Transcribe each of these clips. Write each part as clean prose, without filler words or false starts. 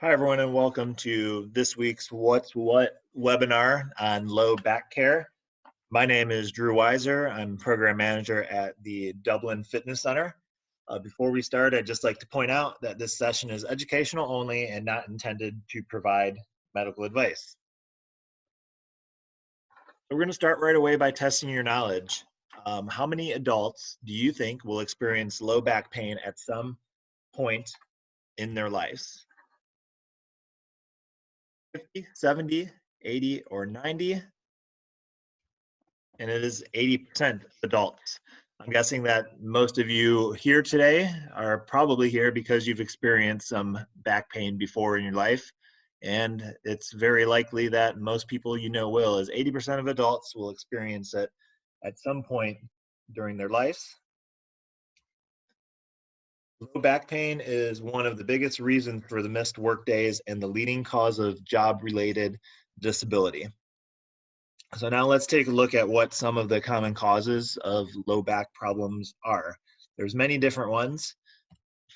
Hi, everyone, and welcome to this week's What's What webinar on low back care. My name is Drew Weiser. I'm program manager at the Dublin Fitness Center. Before we start, I'd just like to point out that this session is educational only and not intended to provide medical advice. So we're going to start right away by testing your knowledge. How many adults do you think will experience low back pain at some point in their lives? 50, 70, 80, or 90? And it is 80% adults. I'm guessing that most of you here today are probably here because you've experienced some back pain before in your life. And it's very likely that most people you know will, as 80% of adults will experience it at some point during their lives. Low back pain is one of the biggest reasons for the missed work days and the leading cause of job-related disability. So now let's take a look at what some of the common causes of low back problems are. There's many different ones.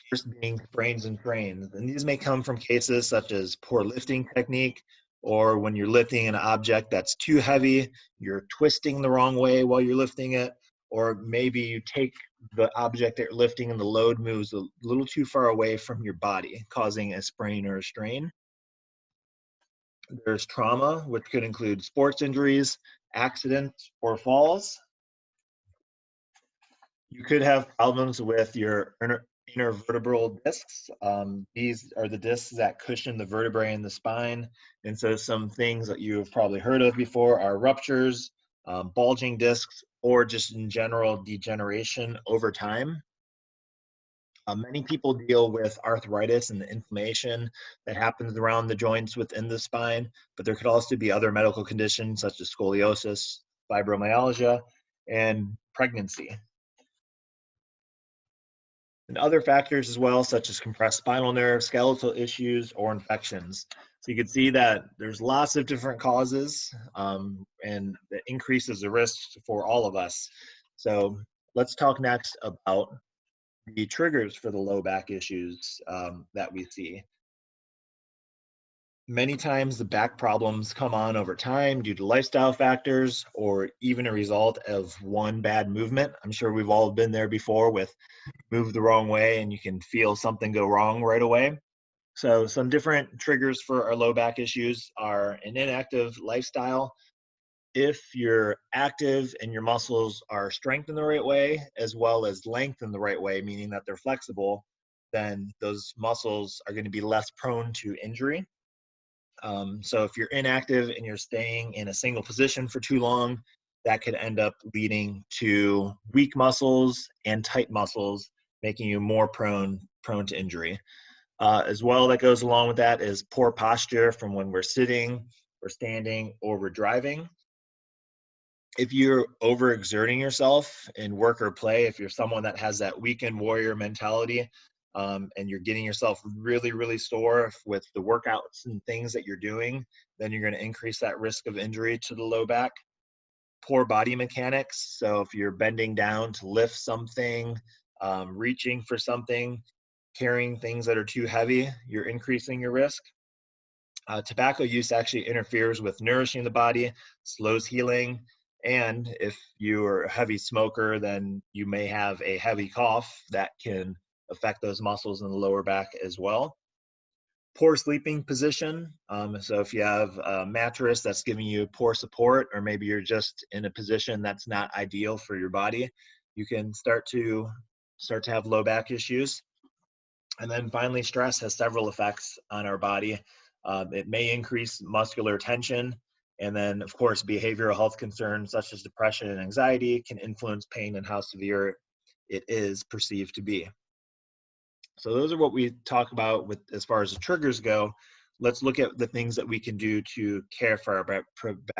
First being sprains and strains, and these may come from cases such as poor lifting technique, or when you're lifting an object that's too heavy, you're twisting the wrong way while you're lifting it, or maybe you take the object that you're lifting and the load moves a little too far away from your body, causing a sprain or a strain. There's trauma, which could include sports injuries, accidents, or falls. You could have problems with your intervertebral discs. These are the discs that cushion the vertebrae in the spine. And so some things that you've probably heard of before are ruptures, bulging discs, or just in general degeneration over time. Many people deal with arthritis and the inflammation that happens around the joints within the spine, but there could also be other medical conditions such as scoliosis, fibromyalgia, and pregnancy. And other factors as well, such as compressed spinal nerve, skeletal issues, or infections. So you can see that there's lots of different causes, and it increases the risk for all of us. So let's talk next about the triggers for the low back issues that we see. Many times the back problems come on over time due to lifestyle factors or even a result of one bad movement. I'm sure we've all been there before with move the wrong way and you can feel something go wrong right away. So some different triggers for our low back issues are an inactive lifestyle. If you're active and your muscles are strengthened the right way, as well as lengthened the right way, meaning that they're flexible, then those muscles are going to be less prone to injury. So if you're inactive and you're staying in a single position for too long, that could end up leading to weak muscles and tight muscles, making you more prone to injury. As well, that goes along with that is poor posture from when we're sitting, we're standing, or we're driving. If you're overexerting yourself in work or play, if you're someone that has that weekend warrior mentality, and you're getting yourself really, really sore with the workouts and things that you're doing, then you're going to increase that risk of injury to the low back. Poor body mechanics. So if you're bending down to lift something, reaching for something, carrying things that are too heavy, you're increasing your risk. Tobacco use actually interferes with nourishing the body, slows healing, and if you're a heavy smoker, then you may have a heavy cough that can affect those muscles in the lower back as well. Poor sleeping position. So if you have a mattress that's giving you poor support, or maybe you're just in a position that's not ideal for your body, you can start to have low back issues. And then finally, stress has several effects on our body. It may increase muscular tension. And then, of course, behavioral health concerns such as depression and anxiety can influence pain and how severe it is perceived to be. So those are what we talk about with as far as the triggers go. Let's look at the things that we can do to care for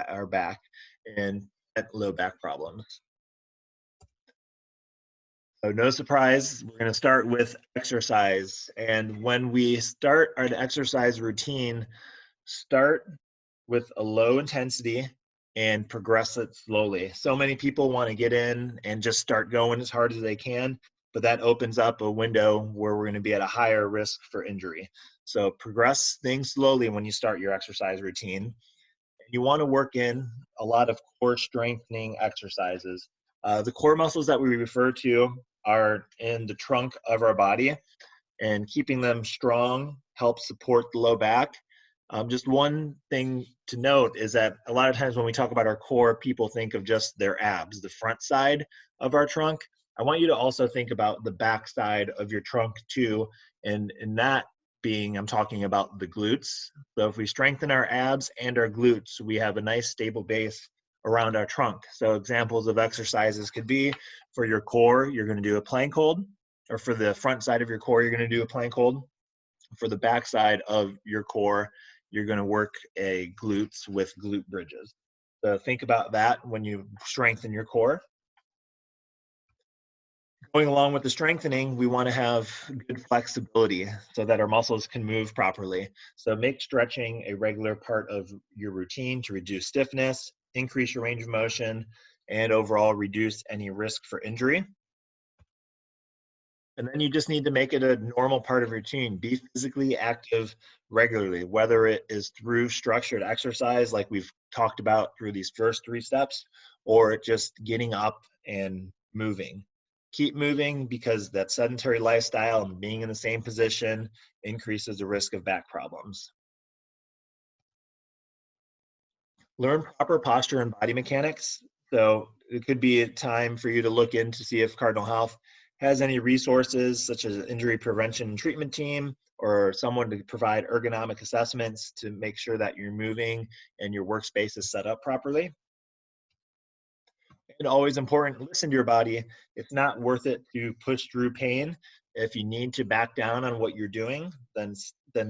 our back and low back problems. So no surprise, we're going to start with exercise. And when we start our exercise routine, start with a low intensity and progress it slowly. So many people want to get in and just start going as hard as they can. but that opens up a window where we're going to be at a higher risk for injury. So progress things slowly when you start your exercise routine. You want to work in a lot of core strengthening exercises. The core muscles that we refer to are in the trunk of our body, and keeping them strong helps support the low back. Just one thing to note is that a lot of times when we talk about our core, people think of just their abs, the front side of our trunk. I want you to also think about the back side of your trunk too, and in that being, I'm talking about the glutes. So if we strengthen our abs and our glutes, we have a nice stable base around our trunk. So examples of exercises could be, for your core, you're going to do a plank hold, or for the front side of your core, you're going to do a plank hold. For the back side of your core, you're going to work a glutes with glute bridges. So think about that when you strengthen your core. Going along with the strengthening, we want to have good flexibility so that our muscles can move properly. So make stretching a regular part of your routine to reduce stiffness, increase your range of motion, and overall reduce any risk for injury. And then you just need to make it a normal part of your routine. Be physically active regularly, whether it is through structured exercise like we've talked about through these first 3 steps, or just getting up and moving. Keep moving, because that sedentary lifestyle and being in the same position increases the risk of back problems. Learn proper posture and body mechanics. So it could be a time for you to look in to see if Cardinal Health has any resources such as an injury prevention and treatment team, or someone to provide ergonomic assessments to make sure that you're moving and your workspace is set up properly. And always important, listen to your body. It's not worth it to push through pain. If you need to back down on what you're doing, then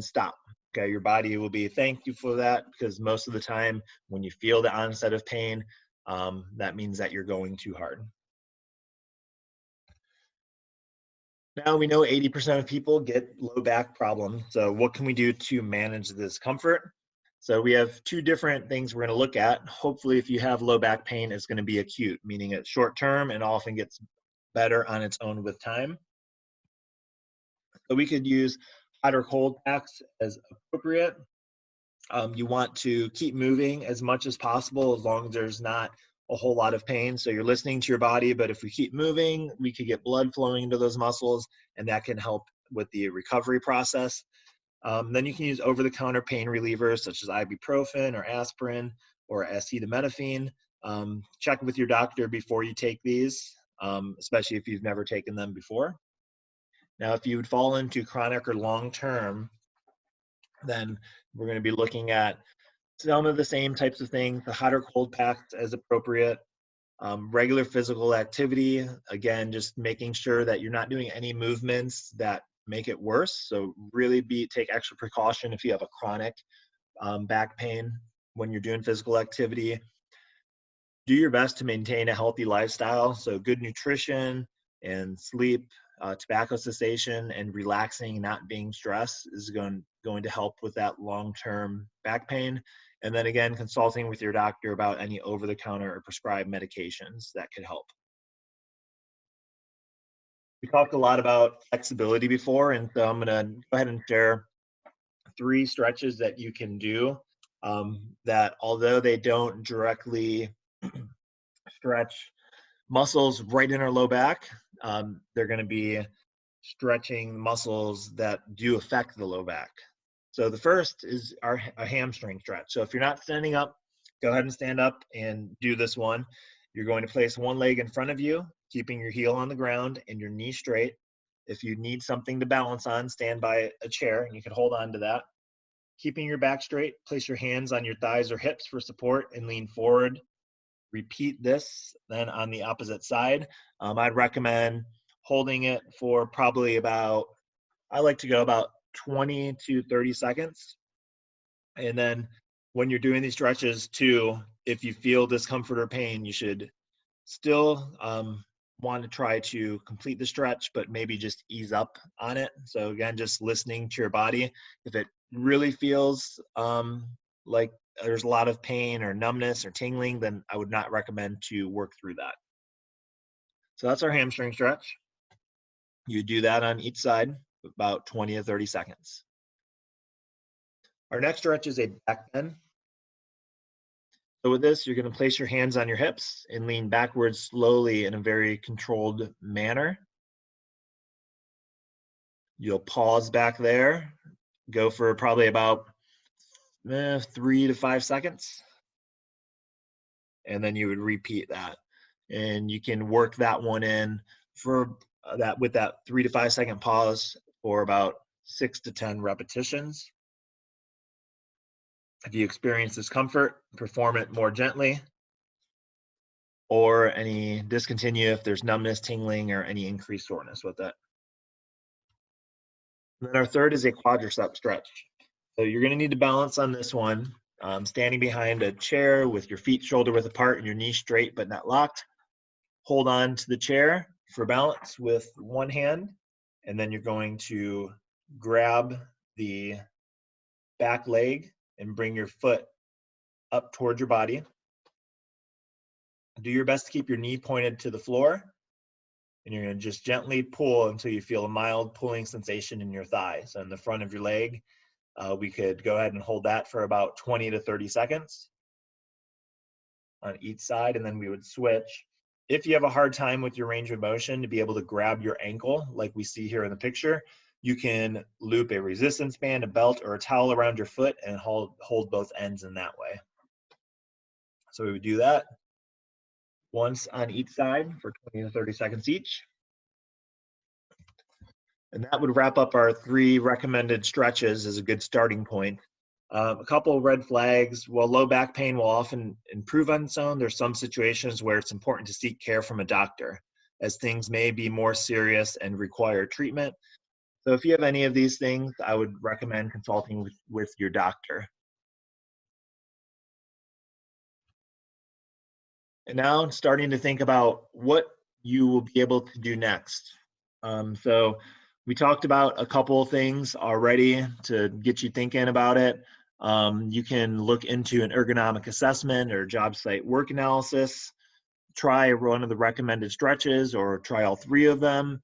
stop. Okay, your body will be thank you for that, because most of the time when you feel the onset of pain, that means that you're going too hard. Now we know 80% of people get low back problems. So what can we do to manage this discomfort? So we have 2 different things we're going to look at. Hopefully, if you have low back pain, it's going to be acute, meaning it's short term and often gets better on its own with time. So we could use hot or cold packs as appropriate. You want to keep moving as much as possible, as long as there's not a whole lot of pain. So you're listening to your body, but if we keep moving, we could get blood flowing into those muscles, and that can help with the recovery process. Then you can use over-the-counter pain relievers such as ibuprofen or aspirin or acetaminophen. Check with your doctor before you take these, especially if you've never taken them before. Now, if you would fall into chronic or long-term, then we're going to be looking at some of the same types of things, the hot or cold packs as appropriate. Regular physical activity, again, just making sure that you're not doing any movements that make it worse. So really take extra precaution if you have a chronic back pain when you're doing physical activity. Do your best to maintain a healthy lifestyle. So good nutrition and sleep, tobacco cessation, and relaxing, not being stressed is going to help with that long-term back pain. And then again, consulting with your doctor about any over-the-counter or prescribed medications that could help. We talked a lot about flexibility before, and so I'm going to go ahead and share 3 stretches that you can do that, although they don't directly stretch muscles right in our low back, they're going to be stretching muscles that do affect the low back. So the first is a hamstring stretch. So if you're not standing up, go ahead and stand up and do this one. You're going to place one leg in front of you, keeping your heel on the ground and your knee straight. If you need something to balance on, stand by a chair and you can hold on to that. Keeping your back straight, place your hands on your thighs or hips for support and lean forward. Repeat this then on the opposite side. I'd recommend holding it for probably I like to go about 20 to 30 seconds. And then when you're doing these stretches too, if you feel discomfort or pain, you should still want to try to complete the stretch, but maybe just ease up on it. So again, just listening to your body. If it really feels like there's a lot of pain or numbness or tingling, then I would not recommend to work through that. So that's our hamstring stretch. You do that on each side, about 20 to 30 seconds. Our next stretch is a back bend. So with this, you're going to place your hands on your hips and lean backwards slowly in a very controlled manner. You'll pause back there, go for probably about 3 to 5 seconds, and then you would repeat that. And you can work that one in for that with that 3 to 5 second pause for about 6 to 10 repetitions. If you experience discomfort, perform it more gently, or discontinue if there's numbness, tingling, or any increased soreness with it. And then our third is a quadricep stretch. So you're going to need to balance on this one, standing behind a chair with your feet shoulder width apart and your knees straight but not locked. Hold on to the chair for balance with one hand, and then you're going to grab the back leg and bring your foot up towards your body. Do your best to keep your knee pointed to the floor, and you're going to just gently pull until you feel a mild pulling sensation in your thigh. So in the front of your leg, we could go ahead and hold that for about 20 to 30 seconds on each side, and then we would switch. If you have a hard time with your range of motion to be able to grab your ankle, like we see here in the picture, you can loop a resistance band, a belt, or a towel around your foot and hold both ends in that way. So we would do that once on each side for 20 to 30 seconds each. And that would wrap up our 3 recommended stretches as a good starting point. A couple of red flags. While low back pain will often improve on its own, there's some situations where it's important to seek care from a doctor, as things may be more serious and require treatment. So if you have any of these things, I would recommend consulting with your doctor. And now starting to think about what you will be able to do next. So we talked about a couple of things already to get you thinking about it. You can look into an ergonomic assessment or job site work analysis, try one of the recommended stretches or try all 3 of them,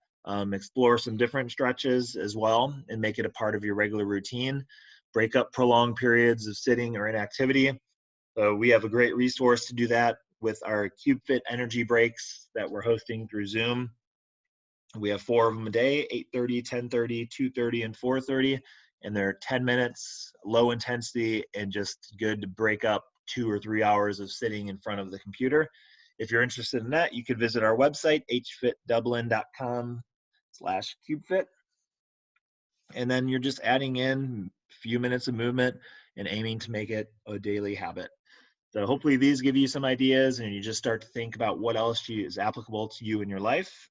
explore some different stretches as well and make it a part of your regular routine. Break up prolonged periods of sitting or inactivity. So we have a great resource to do that with our CubeFit energy breaks that we're hosting through Zoom. We have 4 of them a day, 8:30, 10:30, 2:30, and 4:30. And they're 10 minutes, low intensity, and just good to break up 2 or 3 hours of sitting in front of the computer. If you're interested in that, you could visit our website, hfitdublin.com/CubeFit. And then you're just adding in a few minutes of movement and aiming to make it a daily habit. So hopefully these give you some ideas and you just start to think about what else is applicable to you in your life.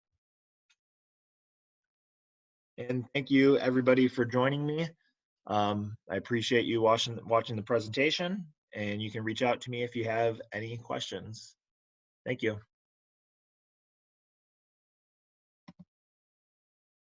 And thank you everybody for joining me. I appreciate you watching the presentation, and you can reach out to me if you have any questions. Thank you.